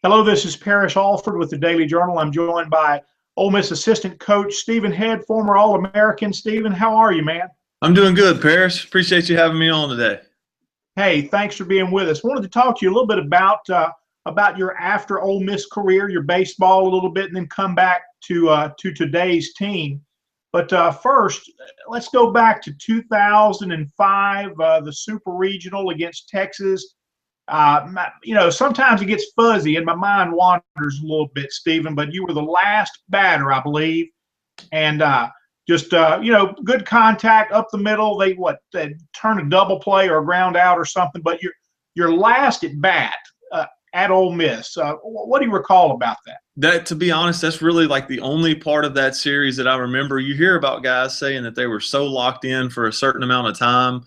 Hello, this is Parrish Alford with the Daily Journal. I'm joined by Ole Miss assistant coach Stephen Head, former All-American. Stephen, how are you, man? I'm doing good, Paris. Appreciate you having me on today. Hey, thanks for being with us. Wanted to talk to you a little bit about your after Ole Miss career, your baseball a little bit, and then come back to today's team. But first, let's go back to 2005, the Super Regional against Texas. Sometimes it gets fuzzy and my mind wanders a little bit, Stephen, but you were the last batter, I believe. And good contact up the middle. They turn a double play or a ground out or something, but you're last at bat at Ole Miss. What do you recall about that? That, to be honest, that's really like the only part of that series that I remember. You hear about guys saying that they were so locked in for a certain amount of time,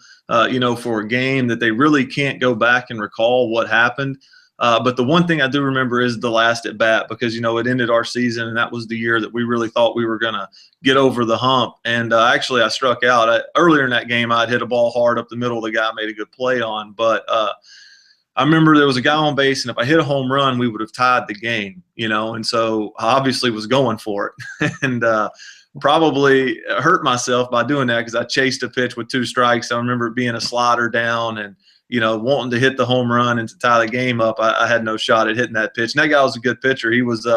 for a game that they really can't go back and recall what happened. But the one thing I do remember is the last at bat because, it ended our season, and that was the year that we really thought we were going to get over the hump. And actually, I struck out. Earlier in that game, I'd hit a ball hard up the middle. The guy made a good play on. But I remember there was a guy on base, and if I hit a home run, we would have tied the game, and so I obviously was going for it. And probably hurt myself by doing that because I chased a pitch with two strikes. I remember it being a slider down and, wanting to hit the home run and to tie the game up. I had no shot at hitting that pitch. And that guy was a good pitcher. He was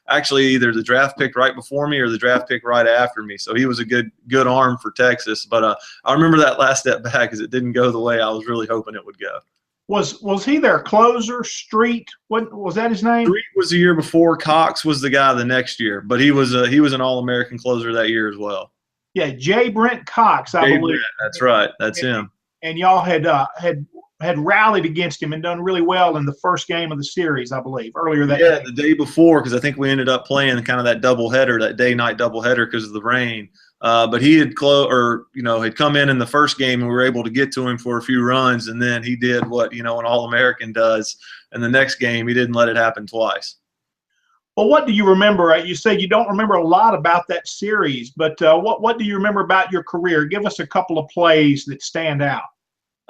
actually either the draft pick right before me or the draft pick right after me. So he was a good arm for Texas. But I remember that last at bat because it didn't go the way I was really hoping it would go. Was he their closer, Street? What was that his name? Street was the year before. Cox was the guy the next year, but he was an All-American closer that year as well. Yeah, J. Brent Cox, I believe. Brent, that's right. That's him. And y'all had rallied against him and done really well in the first game of the series, I believe, earlier that day. The day before, because I think we ended up playing kind of that doubleheader, that day-night doubleheader because of the rain. But he had had come in the first game, and we were able to get to him for a few runs, and then he did what an All-American does. And the next game, he didn't let it happen twice. Well, what do you remember? You said you don't remember a lot about that series, but what do you remember about your career? Give us a couple of plays that stand out.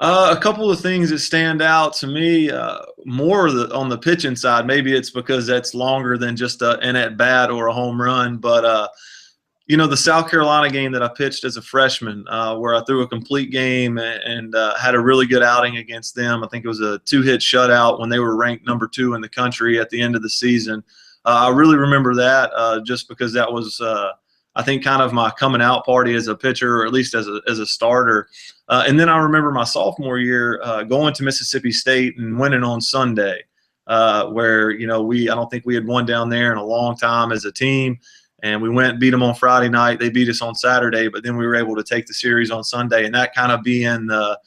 A couple of things that stand out to me, more on the pitching side. Maybe it's because that's longer than just an at-bat or a home run, but the South Carolina game that I pitched as a freshman, where I threw a complete game and had a really good outing against them. I think it was a 2-hit shutout when they were ranked number 2 in the country at the end of the season. I really remember that just because that was, I think, kind of my coming out party as a pitcher, or at least as a starter. And then I remember my sophomore year going to Mississippi State and winning on Sunday, where I don't think we had won down there in a long time as a team. And we went and beat them on Friday night. They beat us on Saturday, but then we were able to take the series on Sunday. And that kind of being the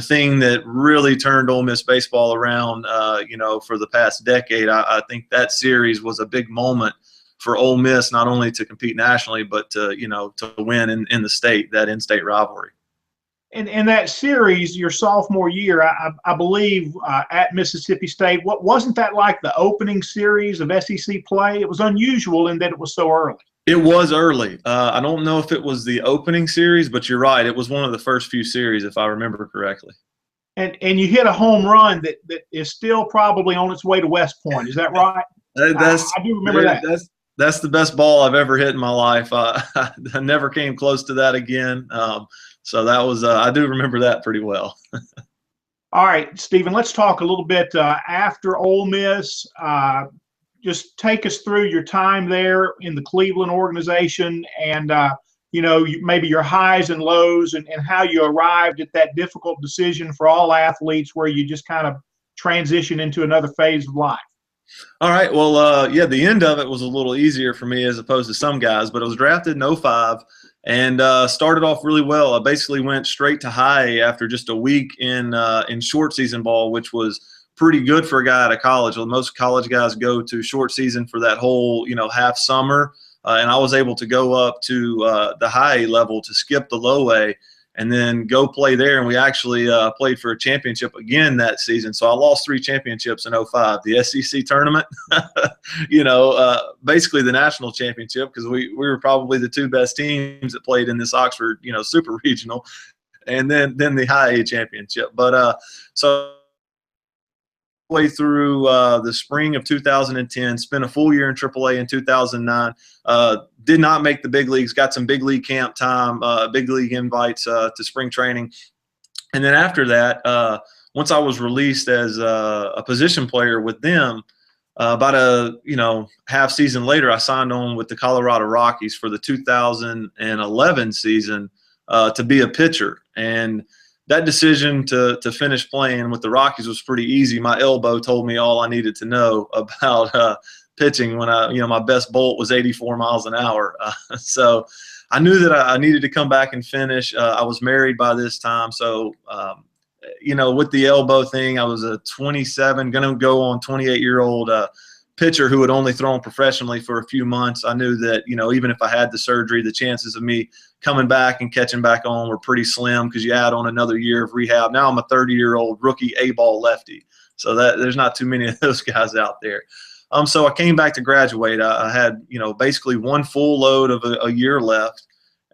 thing that really turned Ole Miss baseball around, for the past decade. I think that series was a big moment for Ole Miss, not only to compete nationally, but to win in the state, that in-state rivalry. In that series, your sophomore year, I believe, at Mississippi State, wasn't that like the opening series of SEC play? It was unusual in that it was so early. It was early. I don't know if it was the opening series, but you're right. It was one of the first few series, if I remember correctly. And you hit a home run that is still probably on its way to West Point. Is that right? I do remember that. That's the best ball I've ever hit in my life. I never came close to that again. So that was I do remember that pretty well. All right, Stephen, let's talk a little bit after Ole Miss. Just take us through your time there in the Cleveland organization and, maybe your highs and lows and how you arrived at that difficult decision for all athletes where you just kind of transition into another phase of life. All right. Well, the end of it was a little easier for me as opposed to some guys, but I was drafted in 05 and started off really well. I basically went straight to high after just a week in short season ball, which was pretty good for a guy out of college. Well, most college guys go to short season for that whole, half summer. And I was able to go up to the high A level to skip the low A and then go play there. And we actually played for a championship again that season. So I lost 3 championships in 05. The SEC tournament, basically the national championship, because we were probably the 2 best teams that played in this Oxford, super regional, and then the high A championship. But so way through the spring of 2010, spent a full year in AAA in 2009. Did not make the big leagues, got some big league camp time, big league invites to spring training. And then after that, once I was released as a position player with them, about a half season later, I signed on with the Colorado Rockies for the 2011 season to be a pitcher. And that decision to finish playing with the Rockies was pretty easy. My elbow told me all I needed to know about pitching when my best bolt was 84 miles an hour. So I knew that I needed to come back and finish. I was married by this time. So, with the elbow thing, I was a 27, going to go on 28-year-old pitcher who had only thrown professionally for a few months. I knew that, even if I had the surgery, the chances of me coming back and catching back on were pretty slim because you add on another year of rehab. Now I'm a 30-year-old rookie A-ball lefty. So there's not too many of those guys out there. So I came back to graduate. I had, basically one full load of a year left.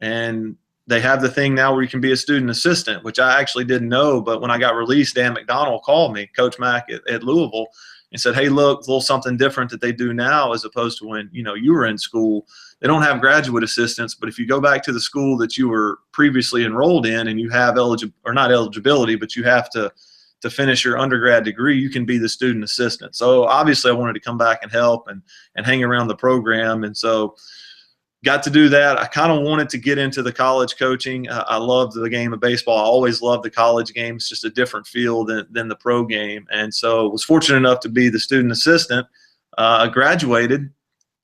And they have the thing now where you can be a student assistant, which I actually didn't know. But when I got released, Dan McDonald called me, Coach Mack at Louisville, and said, hey, look, a little something different that they do now as opposed to when, you were in school. They don't have graduate assistants, but if you go back to the school that you were previously enrolled in and you have not eligibility, but you have to finish your undergrad degree, you can be the student assistant. So obviously I wanted to come back and help and hang around the program. And so got to do that. I kind of wanted to get into the college coaching. I loved the game of baseball. I always loved the college game. It's just a different feel than the pro game. And so was fortunate enough to be the student assistant. Graduated,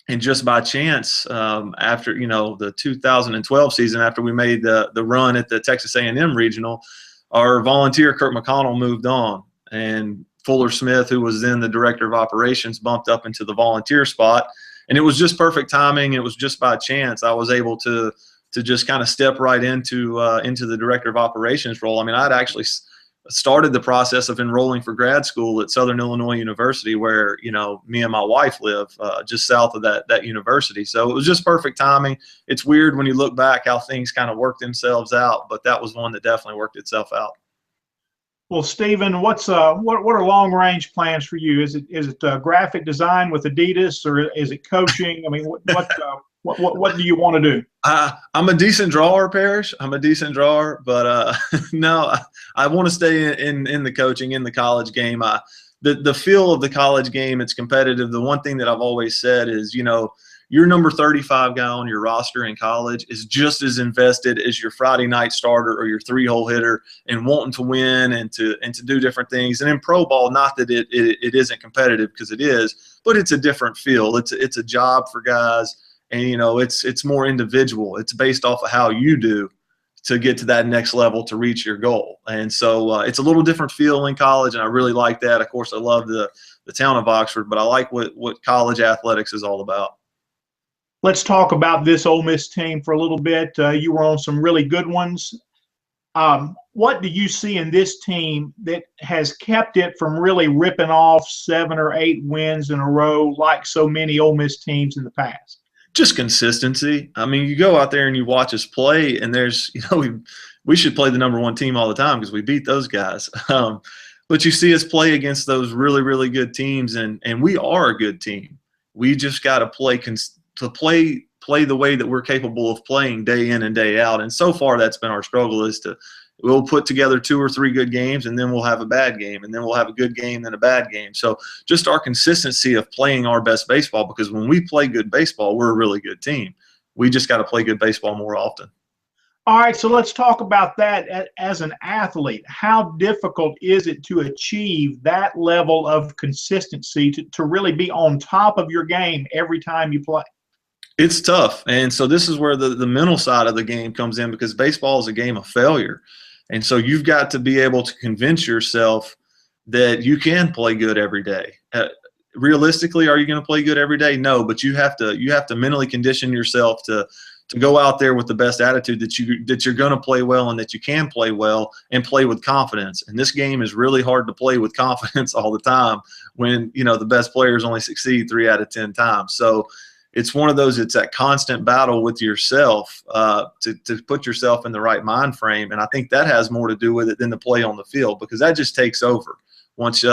and just by chance, after the 2012 season, after we made the run at the Texas A&M Regional, our volunteer Kurt McConnell moved on, and Fuller Smith, who was then the director of operations, bumped up into the volunteer spot. And it was just perfect timing. It was just by chance I was able to just kind of step right into the director of operations role. I mean, I'd actually started the process of enrolling for grad school at Southern Illinois University, where me and my wife live just south of that university. So it was just perfect timing. It's weird when you look back how things kind of worked themselves out, but that was one that definitely worked itself out. Well, Stephen, what are long range plans for you? Is it graphic design with Adidas, or is it coaching? I mean, what do you want to do? I'm a decent drawer, Parrish. I'm a decent drawer, but no, I want to stay in the coaching, in the college game. The feel of the college game, it's competitive. The one thing that I've always said is, your number 35 guy on your roster in college is just as invested as your Friday night starter or your 3-hole hitter and wanting to win and to do different things. And in pro ball, not that it isn't competitive, because it is, but it's a different feel. It's a job for guys, and it's more individual. It's based off of how you do to get to that next level to reach your goal. And so it's a little different feel in college, and I really like that. Of course, I love the town of Oxford, but I like what college athletics is all about. Let's talk about this Ole Miss team for a little bit. You were on some really good ones. What do you see in this team that has kept it from really ripping off 7 or 8 wins in a row like so many Ole Miss teams in the past? Just consistency. I mean, you go out there and you watch us play, and there's, we should play the number 1 team all the time because we beat those guys. But you see us play against those really, really good teams, and we are a good team. We just got to play the way that we're capable of playing day in and day out. And so far that's been our struggle, is we'll put together 2 or 3 good games, and then we'll have a bad game, and then we'll have a good game, then a bad game. So just our consistency of playing our best baseball, because when we play good baseball, we're a really good team. We just got to play good baseball more often. All right, so let's talk about that as an athlete. How difficult is it to achieve that level of consistency to really be on top of your game every time you play? It's tough. And so this is where the mental side of the game comes in, because baseball is a game of failure. And so you've got to be able to convince yourself that you can play good every day. Realistically, are you going to play good every day? No, but you have to mentally condition yourself to go out there with the best attitude that you're going to play well, and that you can play well and play with confidence. And this game is really hard to play with confidence all the time when, the best players only succeed 3 out of 10 times. So it's one of those, it's that constant battle with yourself to put yourself in the right mind frame. And I think that has more to do with it than the play on the field, because that just takes over. Once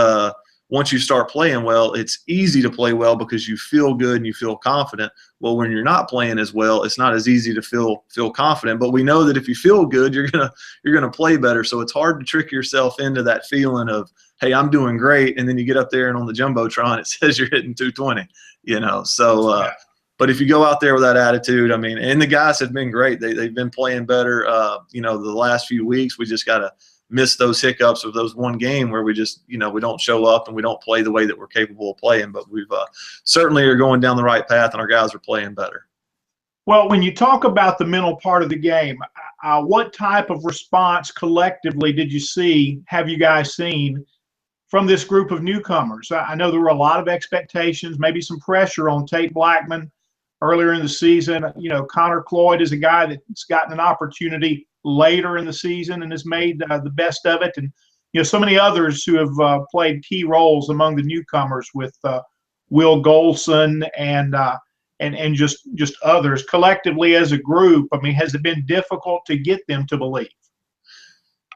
once you start playing well, it's easy to play well because you feel good and you feel confident. Well, when you're not playing as well, it's not as easy to feel confident. But we know that if you feel good, you're gonna play better. So it's hard to trick yourself into that feeling of, hey, I'm doing great, and then you get up there and on the jumbotron it says you're hitting 220. So. Yeah. But if you go out there with that attitude, I mean, and the guys have been great. They've been playing better. The last few weeks, we just got to miss those hiccups of those one game where we just, we don't show up and we don't play the way that we're capable of playing. But we've certainly are going down the right path, and our guys are playing better. Well, when you talk about the mental part of the game, what type of response collectively have you guys seen from this group of newcomers? I know there were a lot of expectations, maybe some pressure on Tate Blackman earlier in the season. Connor Cloyd is a guy that's gotten an opportunity later in the season and has made the best of it. And, so many others who have played key roles among the newcomers with Will Golson and just others. Collectively as a group, I mean, has it been difficult to get them to believe?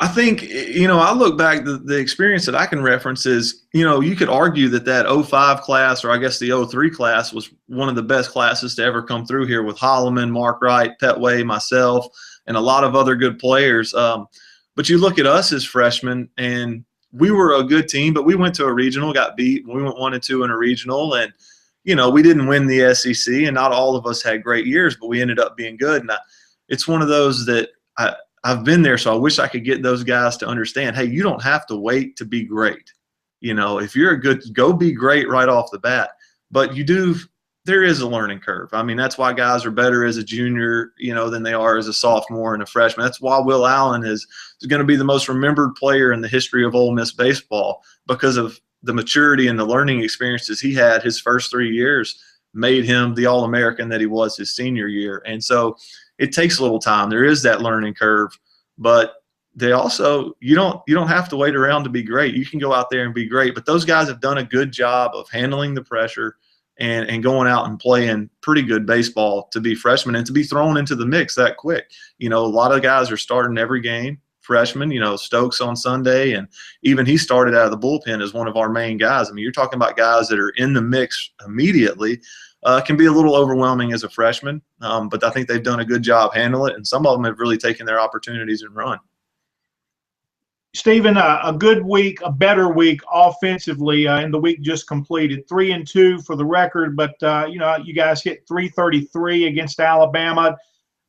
I think, I look back, the experience that I can reference is, you could argue that 05 class, or I guess the 03 class, was one of the best classes to ever come through here with Holloman, Mark Wright, Petway, myself, and a lot of other good players. But you look at us as freshmen, and we were a good team, but we went to a regional, got beat. We went 1-2 in a regional, and, we didn't win the SEC, and not all of us had great years, but we ended up being good. And it's one of those that I've been there, so I wish I could get those guys to understand, hey, you don't have to wait to be great. If you're go be great right off the bat. But there is a learning curve. I mean, that's why guys are better as a junior, than they are as a sophomore and a freshman. That's why Will Allen is going to be the most remembered player in the history of Ole Miss baseball, because of the maturity and the learning experiences he had. His first 3 years made him the All-American that he was his senior year. And so it takes a little time. There is that learning curve, but they also, you don't have to wait around to be great. You can go out there and be great. But those guys have done a good job of handling the pressure and going out and playing pretty good baseball to be freshmen and to be thrown into the mix that quick. A lot of guys are starting every game, freshmen, Stokes on Sunday, and even he started out of the bullpen as one of our main guys. I mean, you're talking about guys that are in the mix immediately. Can be a little overwhelming as a freshman, but I think they've done a good job handling it, and some of them have really taken their opportunities and run. Stephen, a good week, a better week offensively in the week just completed. 3-2 for the record, but you guys hit 333 against Alabama.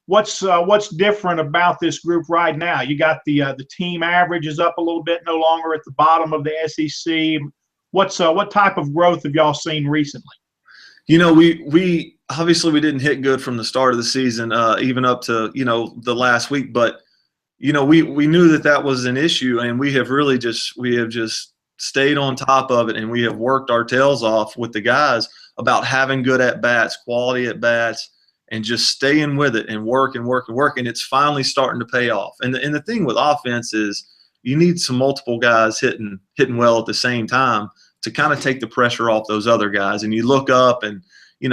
What's different about this group right now? You got the team average is up a little bit, no longer at the bottom of the SEC. What type of growth have y'all seen recently? We obviously we didn't hit good from the start of the season, even up to the last week, but we knew that was an issue, and we have just stayed on top of it, and we have worked our tails off with the guys about having good at bats, quality at bats, and just staying with it and work and work and work, and it's finally starting to pay off. And the thing with offense is you need some multiple guys hitting well at the same time to kind of take the pressure off those other guys. And you look up and,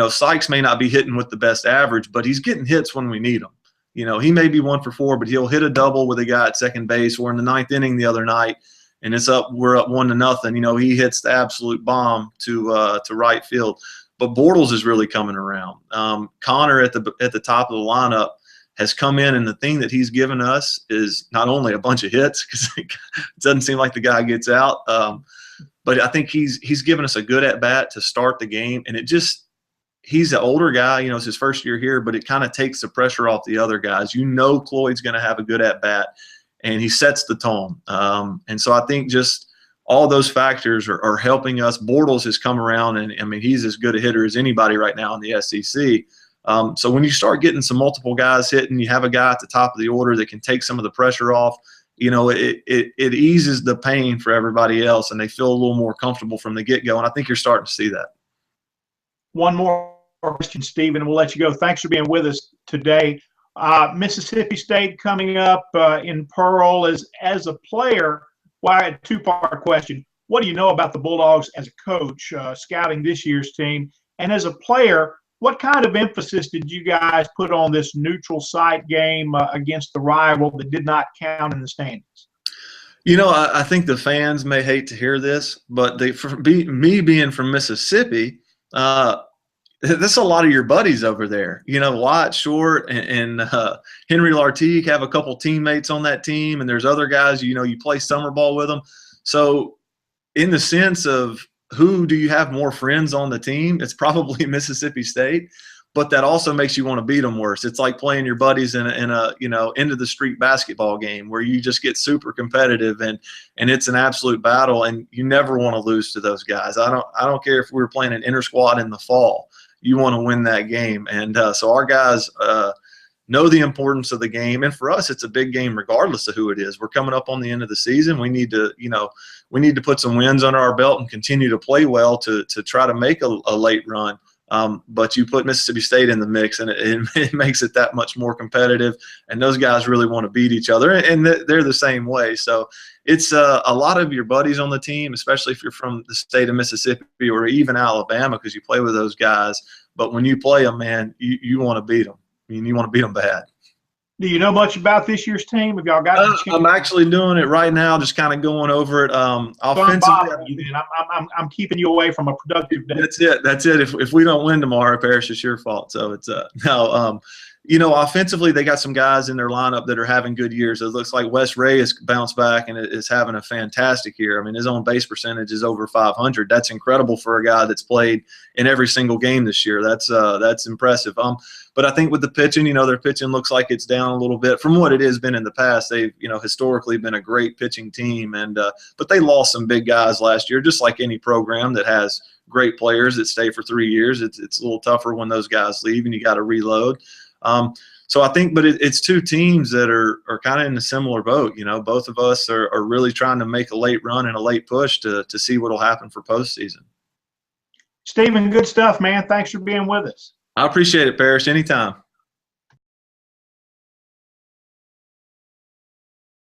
Sykes may not be hitting with the best average, but he's getting hits when we need them. He may be 1 for 4, but he'll hit a double with a guy at second base. We're in the 9th inning the other night, and we're up 1-0. He hits the absolute bomb to right field. But Bortles is really coming around. Connor at the top of the lineup has come in, and the thing that he's given us is not only a bunch of hits, because it doesn't seem like the guy gets out, but I think he's given us a good at bat to start the game, and he's an older guy. It's his first year here, but it kind of takes the pressure off the other guys. Cloyd's going to have a good at bat, and he sets the tone. And so I think just all those factors are helping us. Bortles has come around, and I mean, he's as good a hitter as anybody right now in the SEC. So when you start getting some multiple guys hitting, you have a guy at the top of the order that can take some of the pressure off. It eases the pain for everybody else, and they feel a little more comfortable from the get-go. And I think you're starting to see that. One more question, Stephen, and we'll let you go. Thanks for being with us today. Mississippi State coming up in Pearl as a player. Well, I had a two-part question. What do you know about the Bulldogs as a coach, scouting this year's team? And as a player, what kind of emphasis did you guys put on this neutral site game against the rival that did not count in the standings? I think the fans may hate to hear this, but me being from Mississippi, that's a lot of your buddies over there. Wyatt Short and Henry Lartigue have a couple teammates on that team, and there's other guys, you play summer ball with them. So in the sense of who do you have more friends on the team, it's probably Mississippi State. But that also makes you want to beat them worse. It's like playing your buddies in a end of the street basketball game where you just get super competitive and it's an absolute battle, and you never want to lose to those guys. I don't care if we were playing an inter squad in the fall. You want to win that game, and so our guys know the importance of the game, and for us, it's a big game regardless of who it is. We're coming up on the end of the season. We need to put some wins under our belt and continue to play well to try to make a late run. But you put Mississippi State in the mix, and it makes it that much more competitive. And those guys really want to beat each other, and they're the same way. So it's a lot of your buddies on the team, especially if you're from the state of Mississippi or even Alabama, because you play with those guys. But when you play them, man, you want to beat them. I mean, you want to beat them bad. Do you know much about this year's team? Have y'all got a chance? I'm actually doing it right now, just kind of going over it. Offensively, I'm keeping you away from a productive day. That's it. If we don't win tomorrow, Parrish, it's your fault. So it's no. Offensively, they got some guys in their lineup that are having good years. It looks like Wes Ray has bounced back and is having a fantastic year. I mean, his own base percentage is over 500. That's incredible for a guy that's played in every single game this year. That's impressive. But I think with the pitching, their pitching looks like it's down a little bit from what it has been in the past. They've, historically been a great pitching team, but they lost some big guys last year, just like any program that has great players that stay for 3 years. It's a little tougher when those guys leave and you got to reload. So I think, but it's two teams that are kind of in a similar boat. Both of us are really trying to make a late run and a late push to see what will happen for postseason. Stephen, good stuff, man. Thanks for being with us. I appreciate it, Parrish. Anytime.